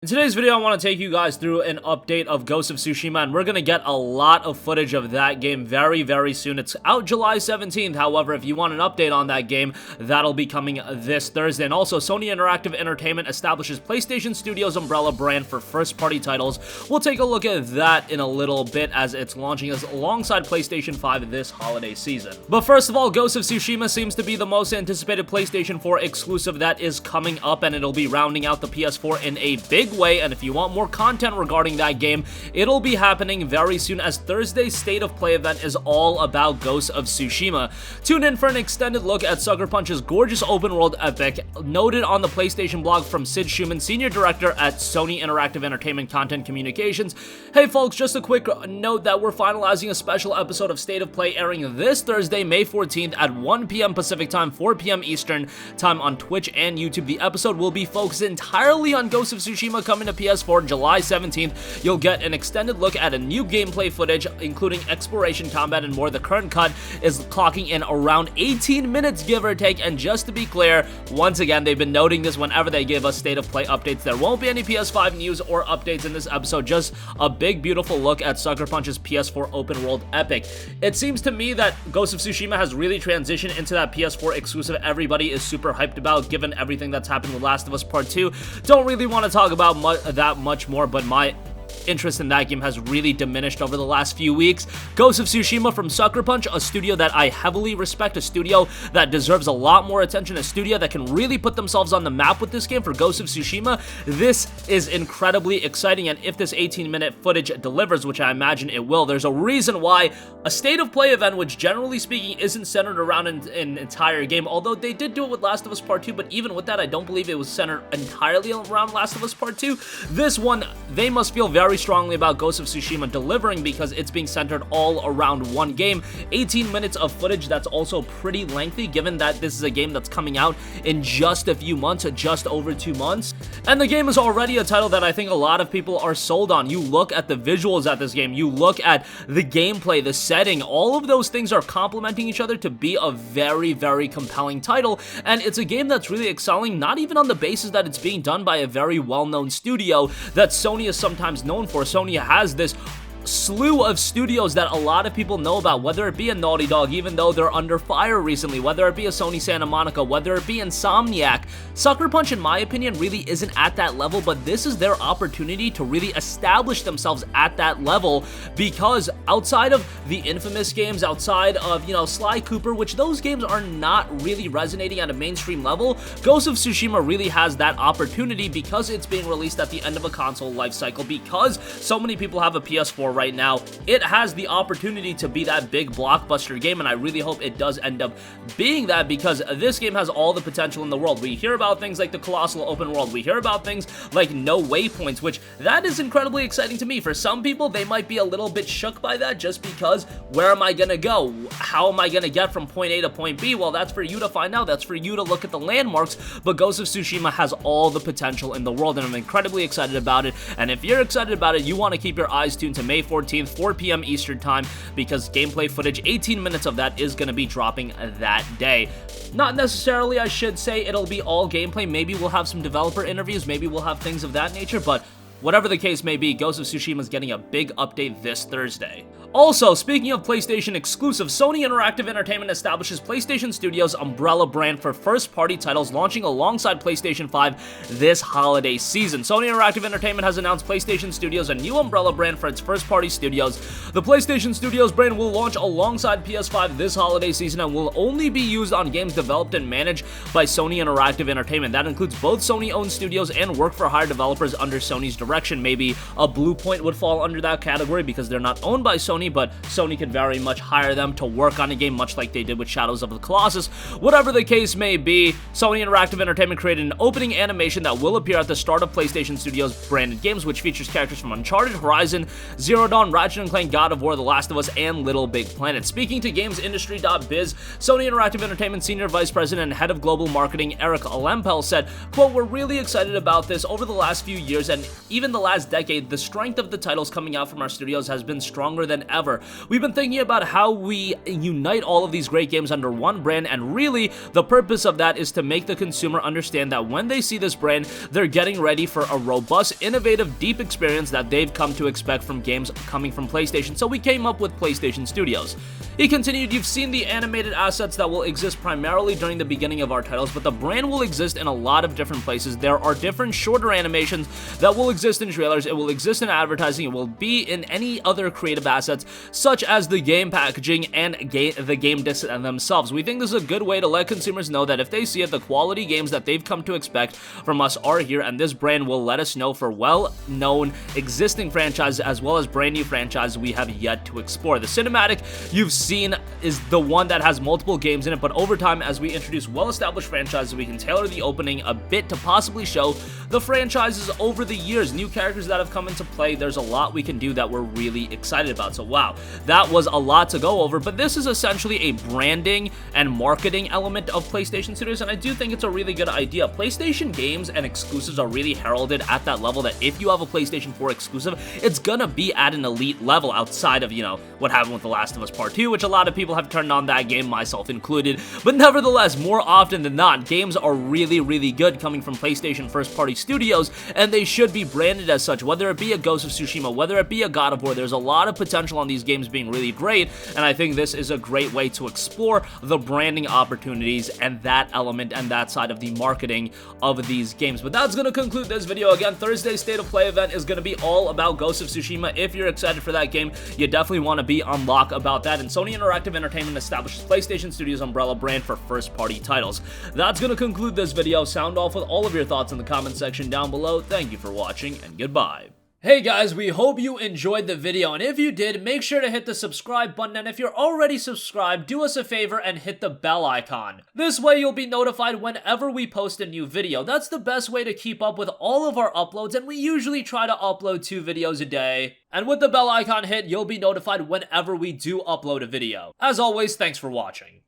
In today's video, I want to take you guys through an update of Ghost of Tsushima, and we're going to get a lot of footage of that game very soon. It's out July 17th, however, if you want an update on that game, that'll be coming this Thursday. And also, Sony Interactive Entertainment establishes PlayStation Studios' umbrella brand for first-party titles. We'll take a look at that in a little bit as it's launching alongside PlayStation 5 this holiday season. But first of all, Ghost of Tsushima seems to be the most anticipated PlayStation 4 exclusive that is coming up, and it'll be rounding out the PS4 in a big way. And if you want more content regarding that game, it'll be happening very soon, as Thursday's State of Play event is all about Ghost of Tsushima. Tune in for an extended look at Sucker Punch's gorgeous open world epic, noted on the PlayStation blog from Sid Schumann, Senior Director at Sony Interactive Entertainment Content Communications. Hey folks, just a quick note that we're finalizing a special episode of State of Play airing this Thursday, May 14th at 1 p.m. Pacific Time, 4 p.m. Eastern Time on Twitch and YouTube. The episode will be focused entirely on Ghost of Tsushima, coming to PS4 July 17th. You'll get an extended look at a new gameplay footage, including exploration, combat, and more. The current cut is clocking in around 18 minutes, give or take, and just to be clear, once again, they've been noting this whenever they give us State of Play updates. There won't be any PS5 news or updates in this episode, just a big, beautiful look at Sucker Punch's PS4 open world epic. It seems to me that Ghost of Tsushima has really transitioned into that PS4 exclusive everybody is super hyped about, given everything that's happened with Last of Us Part 2. Don't really want to talk about that much more, but my interest in that game has really diminished over the last few weeks. Ghost of Tsushima from Sucker Punch, a studio that I heavily respect, a studio that deserves a lot more attention, a studio that can really put themselves on the map with this game. For Ghost of Tsushima, this is incredibly exciting, and if this 18-minute footage delivers, which I imagine it will, there's a reason why a State of Play event, which generally speaking isn't centered around an entire game, although they did do it with Last of Us Part 2, but even with that, I don't believe it was centered entirely around Last of Us Part 2. This one, they must feel very strongly about Ghost of Tsushima delivering, because it's being centered all around one game. 18 minutes of footage that's also pretty lengthy, given that this is a game that's coming out in just a few months, just over 2 months. And the game is already a title that I think a lot of people are sold on. You look at the visuals at this game, you look at the gameplay, the setting, all of those things are complementing each other to be a very compelling title, and it's a game that's really excelling, not even on the basis that it's being done by a very well-known studio that Sony is sometimes known for. Sony has this slew of studios that a lot of people know about, whether it be a Naughty Dog, even though they're under fire recently, whether it be a Sony Santa Monica, whether it be Insomniac. Sucker Punch, in my opinion, really isn't at that level, but this is their opportunity to really establish themselves at that level, because outside of the infamous games, outside of, Sly Cooper, which those games are not really resonating at a mainstream level, Ghost of Tsushima really has that opportunity because it's being released at the end of a console life cycle, because so many people have a PS4 right now. It has the opportunity to be that big blockbuster game, and I really hope it does end up being that, because this game has all the potential in the world. We hear about things like the colossal open world, we hear about things like no waypoints, which that is incredibly exciting to me. For some people, they might be a little bit shook by that, just because where am I gonna go? How am I gonna get from point A to point B? Well, that's for you to find out, that's for you to look at the landmarks, but Ghost of Tsushima has all the potential in the world, and I'm incredibly excited about it. And if you're excited about it, you want to keep your eyes tuned to May 14th, 4 p.m. Eastern Time, because gameplay footage, 18 minutes of that, is going to be dropping that day. Not necessarily, I should say, it'll be all gameplay. Maybe we'll have some developer interviews, maybe we'll have things of that nature, but whatever the case may be, Ghost of Tsushima is getting a big update this Thursday. Also, speaking of PlayStation exclusives, Sony Interactive Entertainment establishes PlayStation Studios' umbrella brand for first-party titles, launching alongside PlayStation 5 this holiday season. Sony Interactive Entertainment has announced PlayStation Studios, a new umbrella brand for its first-party studios. The PlayStation Studios brand will launch alongside PS5 this holiday season and will only be used on games developed and managed by Sony Interactive Entertainment. That includes both Sony-owned studios and work-for-hire developers under Sony's direction. Maybe a Blue Point would fall under that category because they're not owned by Sony, but Sony could very much hire them to work on a game, much like they did with Shadows of the Colossus. Whatever the case may be, Sony Interactive Entertainment created an opening animation that will appear at the start of PlayStation Studios branded games, which features characters from Uncharted, Horizon, Zero Dawn, Ratchet & Clank, God of War, The Last of Us, and Little Big Planet. Speaking to GamesIndustry.biz, Sony Interactive Entertainment Senior Vice President and Head of Global Marketing Eric Alempel said, quote, "We're really excited about this. Over the last few years, and even even the last decade, the strength of the titles coming out from our studios has been stronger than ever. We've been thinking about how we unite all of these great games under one brand, and really, the purpose of that is to make the consumer understand that when they see this brand, they're getting ready for a robust, innovative, deep experience that they've come to expect from games coming from PlayStation, so we came up with PlayStation Studios. He continued, you've seen the animated assets that will exist primarily during the beginning of our titles, but the brand will exist in a lot of different places. There are different shorter animations that will exist in trailers, it will exist in advertising, it will be in any other creative assets, such as the game packaging and the game discs themselves. We think this is a good way to let consumers know that if they see it, the quality games that they've come to expect from us are here, and this brand will let us know for well-known existing franchises as well as brand new franchises we have yet to explore. The cinematic you've seen is the one that has multiple games in it, but over time, as we introduce well-established franchises, we can tailor the opening a bit to possibly show the franchises over the years, new characters that have come into play. There's a lot we can do that we're really excited about. So wow, that was a lot to go over, but this is essentially a branding and marketing element of PlayStation Studios, and I do think it's a really good idea. PlayStation games and exclusives are really heralded at that level that if you have a PlayStation 4 exclusive, it's gonna be at an elite level outside of, you know, what happened with The Last of Us Part 2, which a lot of people have turned on that game, myself included, but nevertheless, more often than not, games are really, really good coming from PlayStation first-party studios, and they should be branded as such, whether it be a Ghost of Tsushima, whether it be a God of War. There's a lot of potential on these games being really great, and I think this is a great way to explore the branding opportunities and that element and that side of the marketing of these games. But that's going to conclude this video. Again, Thursday's State of Play event is going to be all about Ghost of Tsushima. If you're excited for that game, you definitely want to be on lock about that, and Sony Interactive Entertainment establishes PlayStation Studios' umbrella brand for first-party titles. That's going to conclude this video. Sound off with all of your thoughts in the comment section down below. Thank you for watching, and goodbye. Hey guys, we hope you enjoyed the video, and if you did, make sure to hit the subscribe button, and if you're already subscribed, do us a favor and hit the bell icon. This way you'll be notified whenever we post a new video. That's the best way to keep up with all of our uploads, and we usually try to upload 2 videos a day. And with the bell icon hit, you'll be notified whenever we do upload a video. As always, thanks for watching.